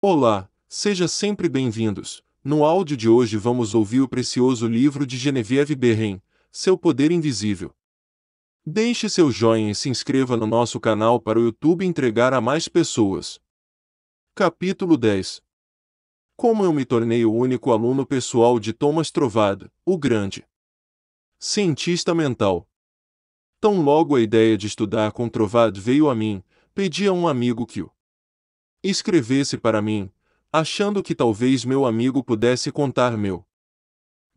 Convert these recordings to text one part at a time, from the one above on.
Olá, seja sempre bem-vindos. No áudio de hoje vamos ouvir o precioso livro de Geneviève Berrin, Seu Poder Invisível. Deixe seu joinha e se inscreva no nosso canal para o YouTube entregar a mais pessoas. Capítulo 10. Como eu me tornei o único aluno pessoal de Thomas Trovad, o grande cientista mental. Tão logo a ideia de estudar com Trovad veio a mim, pedi a um amigo que o escrevesse para mim, achando que talvez meu amigo pudesse contar meu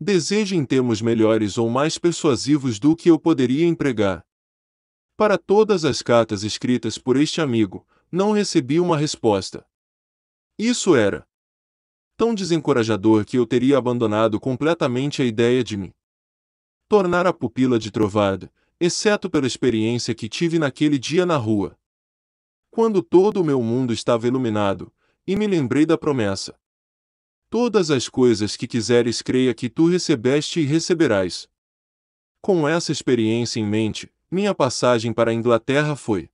desejo em termos melhores ou mais persuasivos do que eu poderia empregar. Para todas as cartas escritas por este amigo, não recebi uma resposta. Isso era tão desencorajador que eu teria abandonado completamente a ideia de me tornar a pupila de Trovad, exceto pela experiência que tive naquele dia na rua, quando todo o meu mundo estava iluminado, e me lembrei da promessa. Todas as coisas que quiseres creia que tu recebeste e receberás. Com essa experiência em mente, minha passagem para a Inglaterra foi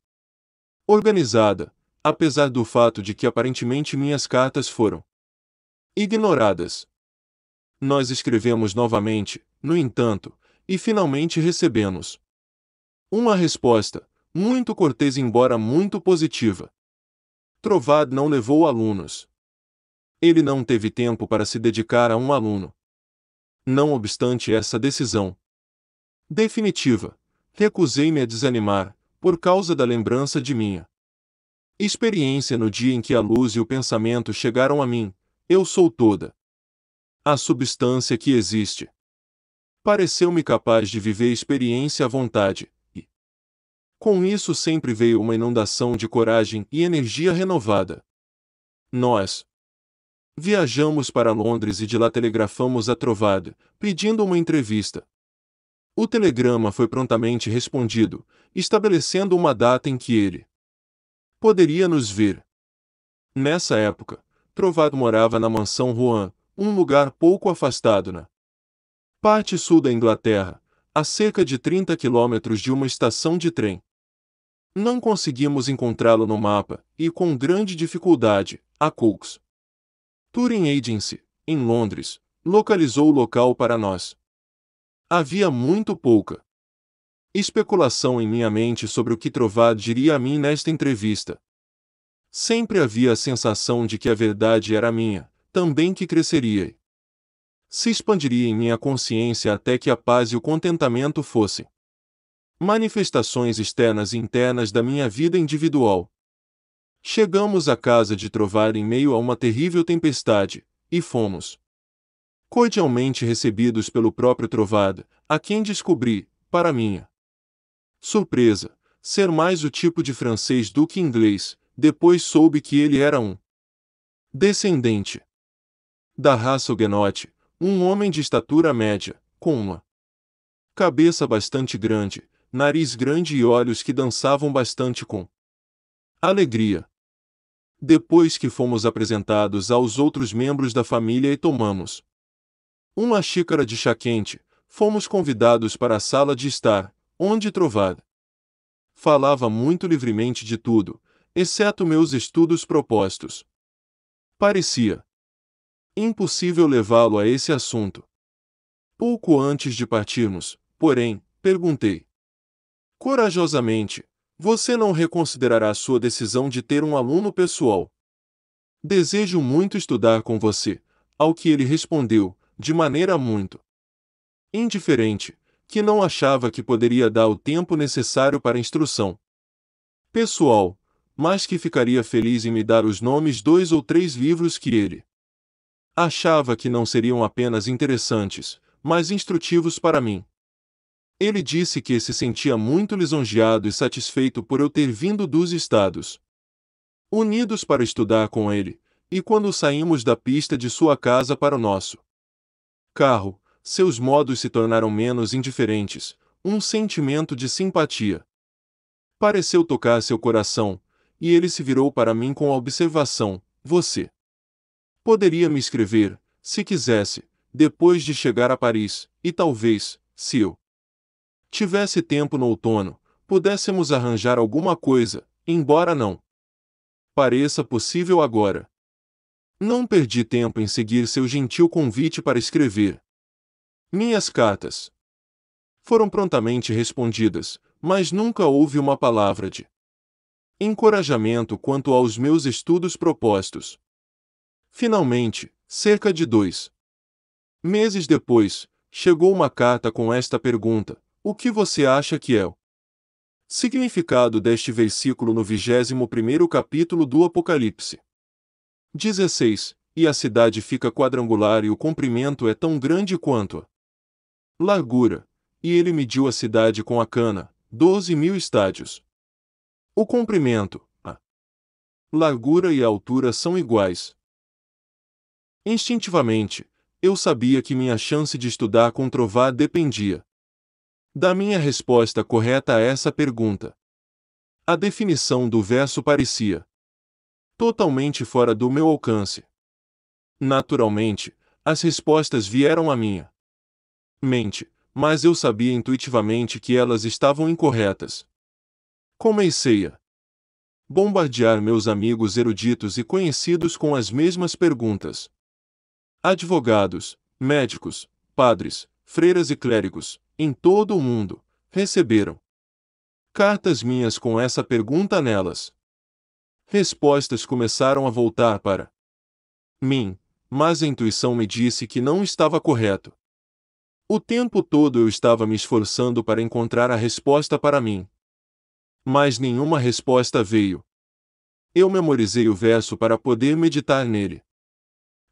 organizada, apesar do fato de que aparentemente minhas cartas foram ignoradas. Nós escrevemos novamente, no entanto, e finalmente recebemos uma resposta, muito cortês embora muito positiva. Trovad não levou alunos. Ele não teve tempo para se dedicar a um aluno. Não obstante essa decisão definitiva, recusei-me a desanimar, por causa da lembrança de minha experiência no dia em que a luz e o pensamento chegaram a mim. Eu sou toda a substância que existe. Pareceu-me capaz de viver a experiência à vontade, e com isso sempre veio uma inundação de coragem e energia renovada. Nós viajamos para Londres e de lá telegrafamos a Trovad, pedindo uma entrevista. O telegrama foi prontamente respondido, estabelecendo uma data em que ele poderia nos ver. Nessa época, Trovad morava na mansão Rouen, um lugar pouco afastado na parte sul da Inglaterra, a cerca de 30 quilômetros de uma estação de trem. Não conseguimos encontrá-lo no mapa, e com grande dificuldade, a Cox Touring Agency, em Londres, localizou o local para nós. Havia muito pouca especulação em minha mente sobre o que Trovad diria a mim nesta entrevista. Sempre havia a sensação de que a verdade era minha, também que cresceria e se expandiria em minha consciência até que a paz e o contentamento fossem manifestações externas e internas da minha vida individual. Chegamos à casa de Trovad em meio a uma terrível tempestade, e fomos cordialmente recebidos pelo próprio Trovad, a quem descobri, para minha surpresa, ser mais o tipo de francês do que inglês. Depois soube que ele era um descendente da raça huguenote, um homem de estatura média, com uma cabeça bastante grande, nariz grande e olhos que dançavam bastante com alegria. Depois que fomos apresentados aos outros membros da família e tomamos uma xícara de chá quente, fomos convidados para a sala de estar, onde Trovad falava muito livremente de tudo, exceto meus estudos propostos. Parecia impossível levá-lo a esse assunto. Pouco antes de partirmos, porém, perguntei corajosamente: você não reconsiderará sua decisão de ter um aluno pessoal? Desejo muito estudar com você, ao que ele respondeu, de maneira muito indiferente, que não achava que poderia dar o tempo necessário para instrução pessoal, mas que ficaria feliz em me dar os nomes 2 ou 3 livros que ele achava que não seriam apenas interessantes, mas instrutivos para mim. Ele disse que se sentia muito lisonjeado e satisfeito por eu ter vindo dos Estados Unidos para estudar com ele, e quando saímos da pista de sua casa para o nosso carro, seus modos se tornaram menos indiferentes, um sentimento de simpatia pareceu tocar seu coração, e ele se virou para mim com a observação: você poderia me escrever, se quisesse, depois de chegar a Paris, e talvez, se eu tivesse tempo no outono, pudéssemos arranjar alguma coisa, embora não pareça possível agora. Não perdi tempo em seguir seu gentil convite para escrever. Minhas cartas foram prontamente respondidas, mas nunca houve uma palavra de encorajamento quanto aos meus estudos propostos. Finalmente, cerca de 2 meses depois, chegou uma carta com esta pergunta: o que você acha que é o significado deste versículo no 21º capítulo do Apocalipse? 16. E a cidade fica quadrangular e o comprimento é tão grande quanto a largura. E ele mediu a cidade com a cana, 12.000 estádios. O comprimento, a largura e a altura são iguais. Instintivamente, eu sabia que minha chance de estudar com Trovar dependia da minha resposta correta a essa pergunta. A definição do verso parecia totalmente fora do meu alcance. Naturalmente, as respostas vieram à minha mente, mas eu sabia intuitivamente que elas estavam incorretas. Comecei a bombardear meus amigos eruditos e conhecidos com as mesmas perguntas. Advogados, médicos, padres, freiras e clérigos, em todo o mundo, receberam cartas minhas com essa pergunta nelas. Respostas começaram a voltar para mim, mas a intuição me disse que não estava correto. O tempo todo eu estava me esforçando para encontrar a resposta para mim. Mas nenhuma resposta veio. Eu memorizei o verso para poder meditar nele.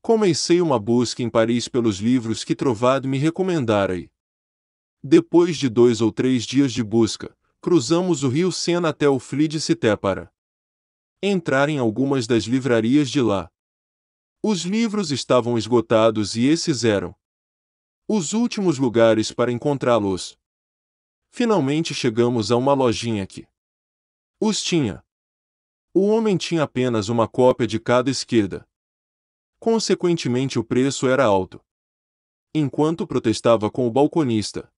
Comecei uma busca em Paris pelos livros que Trovad me recomendara e, depois de 2 ou 3 dias de busca, cruzamos o rio Sena até o Fli de Cité para entrar em algumas das livrarias de lá. Os livros estavam esgotados e esses eram os últimos lugares para encontrá-los. Finalmente chegamos a uma lojinha que os tinha. O homem tinha apenas uma cópia de cada esquerda. Consequentemente o preço era alto. Enquanto protestava com o balconista,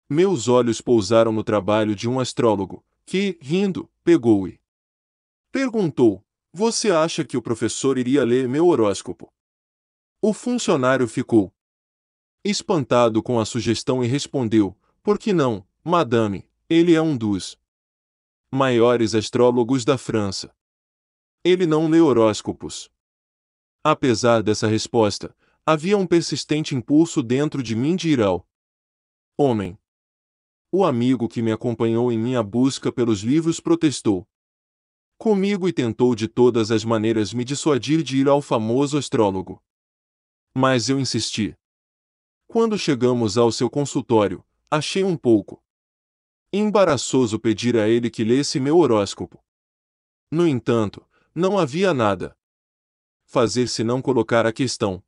meus olhos pousaram no trabalho de um astrólogo, que, rindo, pegou e perguntou: você acha que o professor iria ler meu horóscopo? O funcionário ficou espantado com a sugestão e respondeu: por que não, madame, ele é um dos maiores astrólogos da França. Ele não lê horóscopos. Apesar dessa resposta, havia um persistente impulso dentro de mim de ir ao homem. O amigo que me acompanhou em minha busca pelos livros protestou comigo e tentou de todas as maneiras me dissuadir de ir ao famoso astrólogo. Mas eu insisti. Quando chegamos ao seu consultório, achei um pouco embaraçoso pedir a ele que lesse meu horóscopo. No entanto, não havia nada fazer senão colocar a questão.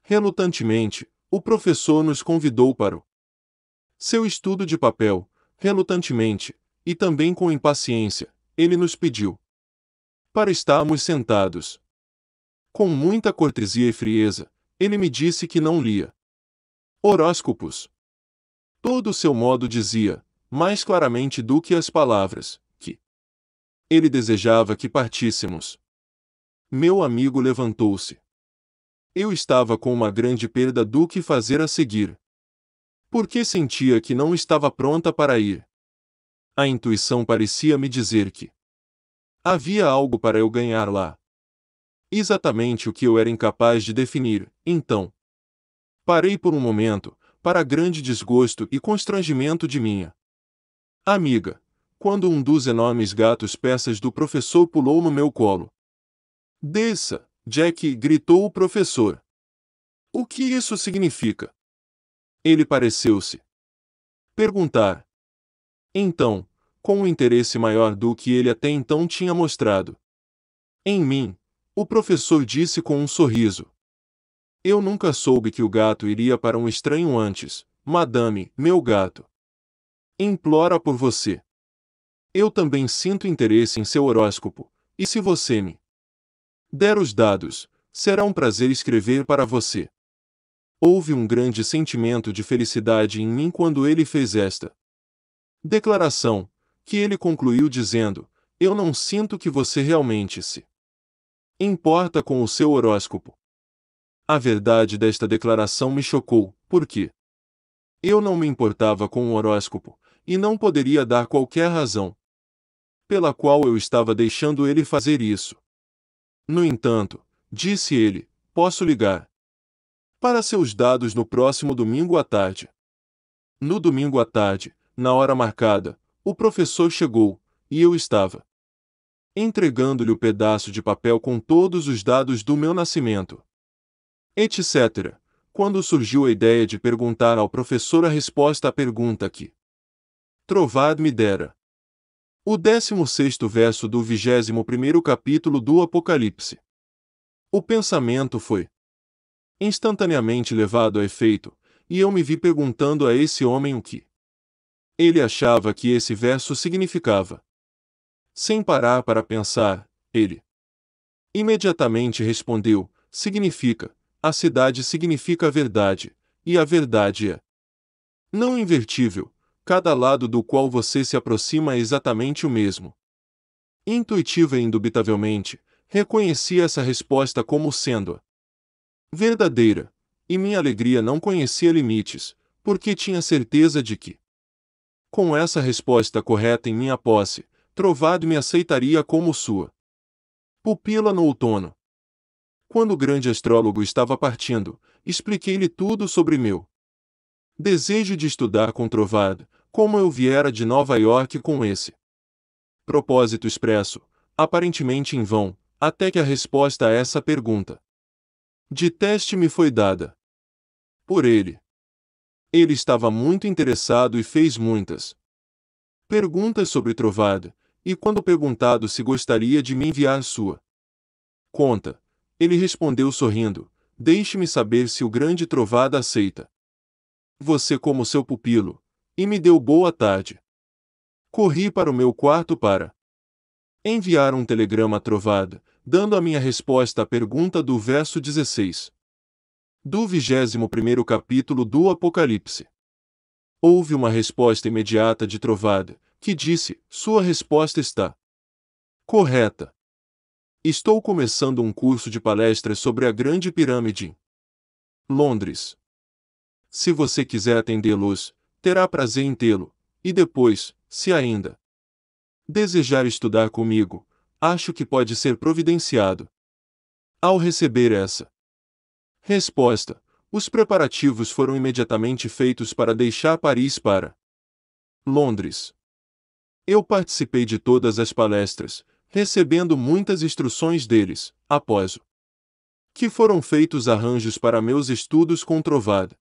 Relutantemente, o professor nos convidou para o seu estudo de papel. Relutantemente, e também com impaciência, ele nos pediu para estarmos sentados. Com muita cortesia e frieza, ele me disse que não lia horóscopos. Todo o seu modo dizia, mais claramente do que as palavras, que ele desejava que partíssemos. Meu amigo levantou-se. Eu estava com uma grande perda do que fazer a seguir. Porque sentia que não estava pronta para ir. A intuição parecia me dizer que havia algo para eu ganhar lá. Exatamente o que eu era incapaz de definir, então. Parei por um momento, para grande desgosto e constrangimento de minha amiga, quando um dos enormes gatos persas do professor pulou no meu colo. Desça, Jack, gritou o professor. O que isso significa? Ele pareceu-se perguntar. Então, com um interesse maior do que ele até então tinha mostrado em mim, o professor disse com um sorriso. Eu nunca soube que o gato iria para um estranho antes, madame, meu gato implora por você. Eu também sinto interesse em seu horóscopo, e se você me der os dados, será um prazer escrever para você. Houve um grande sentimento de felicidade em mim quando ele fez esta declaração, que ele concluiu dizendo: eu não sinto que você realmente se importa com o seu horóscopo. A verdade desta declaração me chocou, porque eu não me importava com o horóscopo, e não poderia dar qualquer razão pela qual eu estava deixando ele fazer isso. No entanto, disse ele, posso ligar para seus dados no próximo domingo à tarde. No domingo à tarde, na hora marcada, o professor chegou, e eu estava entregando-lhe o pedaço de papel com todos os dados do meu nascimento, etc., quando surgiu a ideia de perguntar ao professor a resposta à pergunta que Trovad me dera. O 16º verso do 21º capítulo do Apocalipse. O pensamento foi instantaneamente levado a efeito, e eu me vi perguntando a esse homem o que ele achava que esse verso significava. Sem parar para pensar, ele imediatamente respondeu, significa, a cidade significa a verdade, e a verdade é não invertível, cada lado do qual você se aproxima é exatamente o mesmo. Intuitiva e indubitavelmente, reconheci essa resposta como sendo verdadeira, e minha alegria não conhecia limites, porque tinha certeza de que, com essa resposta correta em minha posse, Trovad me aceitaria como sua pupila no outono. Quando o grande astrólogo estava partindo, expliquei-lhe tudo sobre meu desejo de estudar com Trovad, como eu viera de Nova York com esse propósito expresso, aparentemente em vão, até que a resposta a essa pergunta de teste me foi dada por ele. Ele estava muito interessado e fez muitas perguntas sobre Trovad, e quando perguntado se gostaria de me enviar sua conta, ele respondeu sorrindo, deixe-me saber se o grande Trovad aceita você como seu pupilo, e me deu boa tarde. Corri para o meu quarto para enviar um telegrama a Trovad, dando a minha resposta à pergunta do verso 16 do 21º capítulo do Apocalipse. Houve uma resposta imediata de Trovad, que disse, sua resposta está correta. Estou começando um curso de palestras sobre a Grande Pirâmide em Londres. Se você quiser atendê-los, terá prazer em tê-lo, e depois, se ainda desejar estudar comigo, acho que pode ser providenciado. Ao receber essa resposta, os preparativos foram imediatamente feitos para deixar Paris para Londres. Eu participei de todas as palestras, recebendo muitas instruções deles, após o que foram feitos arranjos para meus estudos com Trovad.